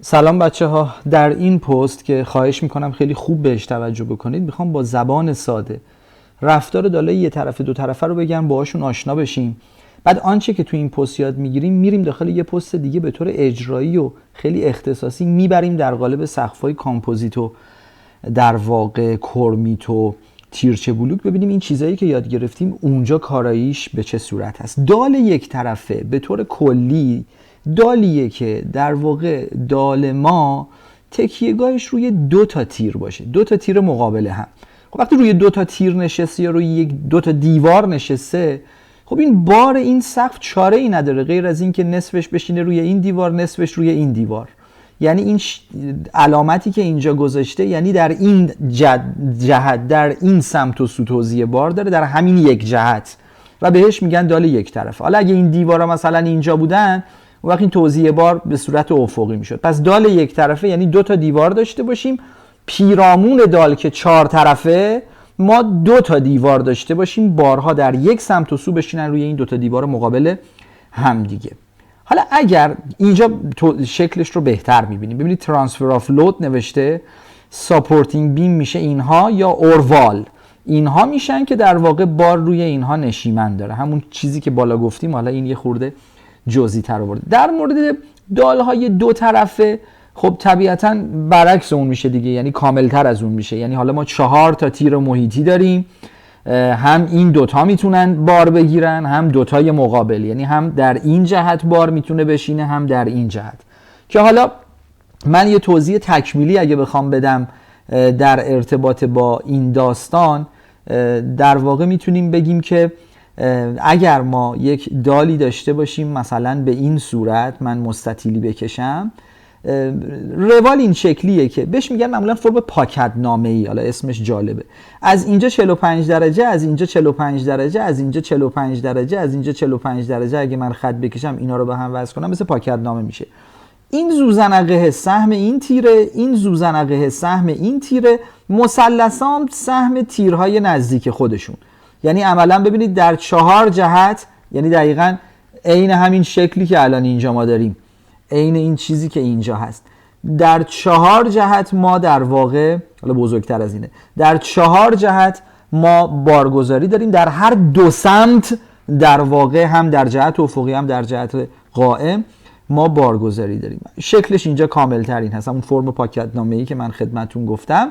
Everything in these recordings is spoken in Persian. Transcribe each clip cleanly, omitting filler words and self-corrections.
سلام بچه ها. در این پست که خواهش میکنم خیلی خوب بهش توجه بکنید، میخوام با زبان ساده رفتار دالای یه طرفه دو طرفه رو بگم، باهاشون آشنا بشیم. بعد آنچه که تو این پست یاد میگیریم میریم داخل یه پست دیگه به طور اجرایی و خیلی اختصاصی میبریم در قالب سقف‌های کامپوزیت و در واقع کرمیت و تیرچه بلوک، ببینیم این چیزایی که یاد گرفتیم اونجا کاراییش به چه صورت هست. دال یک طرفه به طور کلی دالیه که در واقع دال ما تکیهگاهش روی دو تا تیر باشه، دو تا تیر مقابل هم. خب وقتی روی دو تا تیر نشسته یا روی دو تا دیوار نشسته، خب این بار این سقف چاره ای نداره غیر از این که نصفش بشینه روی این دیوار، نصفش روی این دیوار. یعنی این علامتی که اینجا گذاشته یعنی در این جهت، در این سمت و سو توزیع بار داره در همین یک جهت و بهش میگن دال یک طرفه. حالا اگه این دیوارا مثلا اینجا بودن، اون وقت این توزیع بار به صورت افقی میشد. پس دال یک طرفه یعنی دو تا دیوار داشته باشیم، پیرامون دال که چهار طرفه ما دو تا دیوار داشته باشیم، بارها در یک سمت و سو بشینن روی این دو تا دیوار مقابل هم دیگه. حالا اگر اینجا شکلش رو بهتر میبینیم، ببینید ترانسفر آف لود نوشته، ساپورتینگ بیم میشه اینها یا اوروال، اینها میشن که در واقع بار روی اینها نشیمن داره، همون چیزی که بالا گفتیم. حالا این یه خورده جزئی تر آورده. در مورد دالهای دو طرفه خب طبیعتاً برعکس اون میشه دیگه، یعنی کاملتر از اون میشه. یعنی حالا ما 4 تا تیر محیطی داریم، هم این دوتا میتونن بار بگیرن هم دوتای مقابل، یعنی هم در این جهت بار میتونه بشینه هم در این جهت. که حالا من یه توضیح تکمیلی اگه بخوام بدم در ارتباط با این داستان، در واقع میتونیم بگیم که اگر ما یک دالی داشته باشیم مثلا به این صورت، من مستطیلی بکشم، روال این شکلیه که بهش میگن معمولا فرم پاکت نامه‌ای، حالا اسمش جالبه. از اینجا 45 درجه، از اینجا 45 درجه، از اینجا 45 درجه، از اینجا 45 درجه. اگه من خط بکشم اینا رو به هم وصل کنم مثل پاکت نامه میشه. این زوزنقه سهم این تیره، این زوزنقه سهم این تیره، مثلثام سهم تیرهای نزدیک خودشون. یعنی عملا ببینید در 4 جهت، یعنی دقیقاً عین همین شکلی که الان اینجا ما داریم، عین این چیزی که اینجا هست، در 4 جهت ما در واقع، حالا بزرگتر از اینه، در 4 جهت ما بارگذاری داریم، در هر دو سمت در واقع، هم در جهت افقی هم در جهت قائم ما بارگذاری داریم. شکلش اینجا کاملتر این هست، همون فرم پاکت نامه‌ای که من خدمتون گفتم.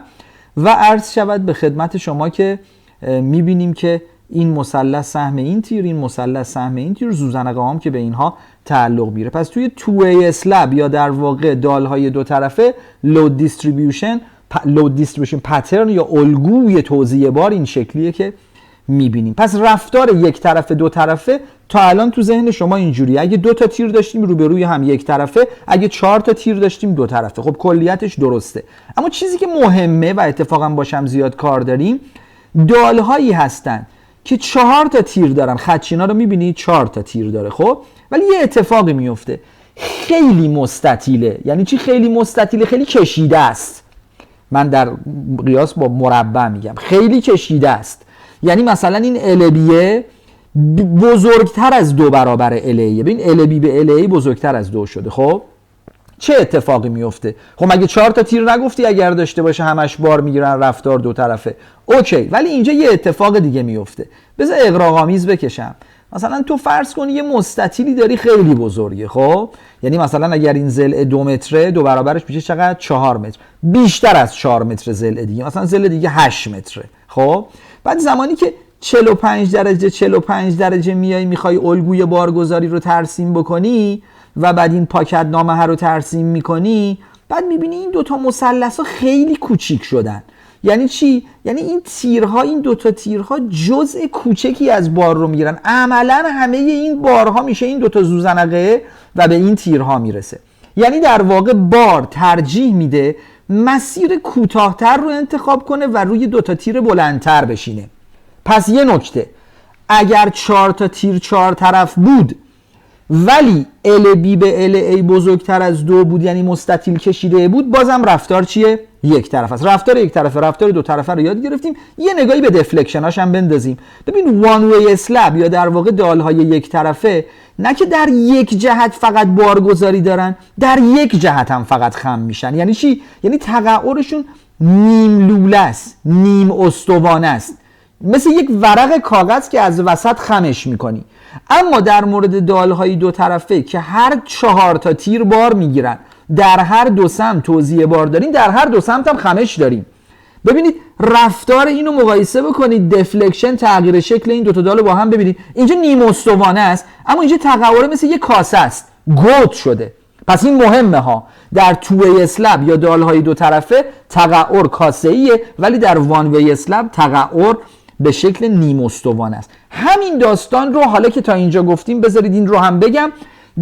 و عرض شود به خدمت شما که میبینیم که این مثلث سهم این تیر، این مثلث سهم این تیر، زوزنقه هم که به اینها تعلق میره. پس توی 2A اسلب یا در واقع دالهای دو طرفه لود دیستریبیوشن پترن یا الگوی توزیع بار این شکلیه که میبینیم. پس رفتار یک طرفه دو طرفه تا الان تو ذهن شما اینجوریه، اگه 2 تا تیر داشتیم روبروی هم یک طرفه، اگه 4 تا تیر داشتیم دو طرفه. خب کلیتش درسته، اما چیزی که مهمه و اتفاقا باشم زیاد کار داریم، دالهایی هستن که 4 تا تیر دارن. خدچینا رو میبینید 4 تا تیر داره، خب ولی یه اتفاقی میفته، خیلی مستطیله. یعنی چی خیلی مستطیله؟ خیلی کشیده است. من در قیاس با مربع میگم خیلی کشیده است. یعنی مثلا این البیه بزرگتر از 2 برابر الیه. ببین البی به الیه بزرگتر از 2 شده. خب چه اتفاقی میفته؟ خب مگه 4 تا تیر نگفتی اگر داشته باشه همش بار میگیرن، رفتار دو طرفه؟ اوکی، ولی اینجا یه اتفاق دیگه میفته. بذار اغراق‌آمیز بکشم. مثلا تو فرض کن یه مستطیلی داری خیلی بزرگه، خب یعنی مثلا اگر این ضلع 2 متره، 2 برابرش میشه چقدر؟ 4 متر. بیشتر از 4 متر ضلع دیگه، مثلا ضلع دیگه 8 متره. خب بعد زمانی که 45 درجه 45 درجه میخوای الگوی بارگذاری رو ترسیم بکنی و بعد این پاکت نامه رو ترسیم میکنی، بعد میبینی این 2 تا مثلث ها خیلی کوچیک شدن. یعنی چی؟ یعنی این تیرها، این 2 تا تیرها جزء کوچکی از بار رو میگیرن. عملا همه این بارها میشه این 2 تا زوزنقه و به این تیرها میرسه. یعنی در واقع بار ترجیح میده مسیر کوتاه‌تر رو انتخاب کنه و روی 2 تا تیر بلندتر بشینه. پس یه نکته، اگر 4 تا تیر 4 طرف بود ولی LB به LA بزرگتر از 2 بود، یعنی مستطیل کشیده بود، بازم رفتار چیه؟ یک طرف است. رفتار یک طرفه، رفتار دو طرفه رو یاد گرفتیم. یه نگاهی به دفلکشناش هم بندازیم. ببین وان وی اسلب یا در واقع دالهای یک طرفه نه که در یک جهت فقط بارگذاری دارن، در یک جهت هم فقط خم میشن. یعنی چی؟ یعنی تقعرشون نیم لوله است، نیم استوانه است، مثل یک ورق کاغذ که از وسط خمش میکنی. اما در مورد دالهای دو طرفه که هر 4 تا تیر بار میگیرن، در هر دو سمت توزیع بار داریم، در هر دو سمت هم خمش داریم. ببینید رفتار اینو مقایسه بکنید، دفلکشن، تغییر شکل این دوتا دال با هم ببینید. اینجا نیم استوانه است، اما اینجا تقعر مثل یک کاسه است، گود شده. پس این مهمه ها. در تو وی اسلب یا دالهای دو طرفه تقعر کاسه‌ایه، ولی در وان وی اسلب تقعر به شکل نیم استوانه است. همین داستان رو حالا که تا اینجا گفتیم بذارید این رو هم بگم.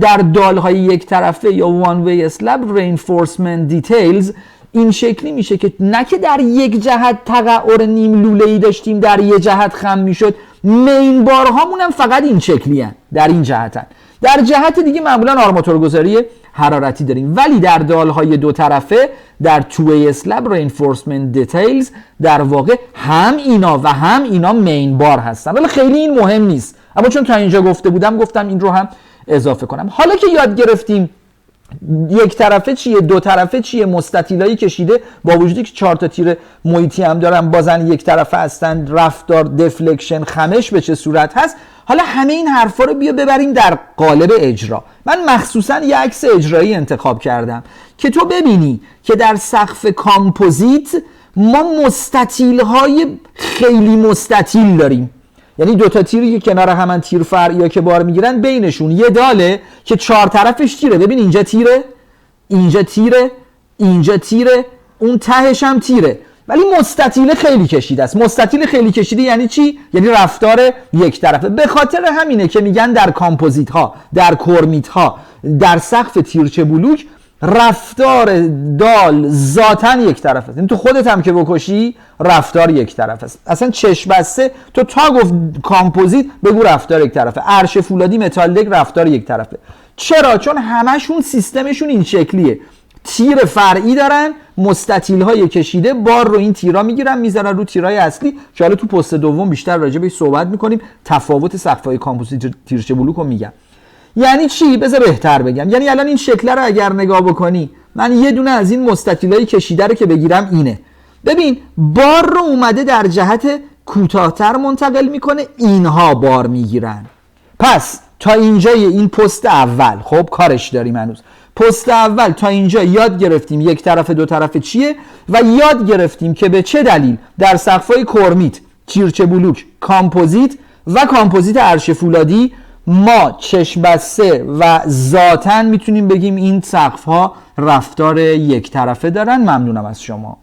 در دالهای یک طرفه یا وان وی اسلب reinforcement details این شکلی میشه که نه که در یک جهت تقعر نیم لوله‌ای داشتیم در یک جهت خم میشد، مین بارهامون هم فقط این شکلی هن، در این جهتن. در جهت دیگه معمولا آرماتورگذاری حرارتی داریم. ولی در دالهای دو طرفه در تو وی اسلب reinforcement details در واقع هم اینا و هم اینا مین بار هستن. ولی خیلی این مهم نیست، اما چون تا اینجا گفته بودم گفتم این رو هم اضافه کنم. حالا که یاد گرفتیم یک طرفه چیه، دو طرفه چیه، مستطیلایی کشیده با وجودی که 4 تا تیر محیطی هم دارن بازن یک طرفه هستن، رفتار، دفلکشن، خمش به چه صورت هست، حالا همه این حرفا رو بیا ببریم در قالب اجرا. من مخصوصا یه عکس اجرایی انتخاب کردم که تو ببینی که در سقف کامپوزیت ما مستطیل‌های خیلی مستطیل داریم. یعنی 2 تا تیری که کنار همن تیر فرعی که بار میگیرن، بینشون یه داله که 4 طرفش تیره. ببین اینجا تیره، اینجا تیره، اینجا تیره، اون تهش هم تیره، ولی مستطیل خیلی کشیده است. مستطیل خیلی کشیده یعنی چی؟ یعنی رفتار یک طرفه. به خاطر همینه که میگن در کامپوزیت ها، در کرمیت ها، در سقف تیرچه بلوک رفتار دال ذاتاً یک طرف است. این تو خودت هم که بکشی رفتار یک طرف است. اصلا چشم بسته تو تا گفت کامپوزیت بگو رفتار یک طرفه. عرش فولادی متالدک رفتار یک طرفه. چرا؟ چون همشون سیستمشون این شکلیه. تیر فرعی دارن، مستطیل های کشیده بار رو این تیرا میگیرن میذارن رو تیرای اصلی که حالا تو پست دوم بیشتر راجع بهش صحبت میکنیم. تفاوت سقف‌های کامپوزیت تیرچه بلوک رو میگم. یعنی چی؟ بذار بهتر بگم. یعنی الان این شکل رو اگر نگاه بکنی، من یه دونه از این مستطیلای کشیده رو که بگیرم اینه. ببین بار رو اومده در جهت کوتاه‌تر منتقل میکنه، اینها بار میگیرن. پس تا اینجای این پست اول خب کارش داریم هنوز. پست اول تا اینجا یاد گرفتیم یک طرف دو طرف چیه و یاد گرفتیم که به چه دلیل در سقف‌های کرمیت، تیرچه بلوک، کامپوزیت و کامپوزیت عرش فولادی ما چشم بسته و ذاتاً میتونیم بگیم این سقف‌ها رفتار یک طرفه دارن. ممنونم از شما.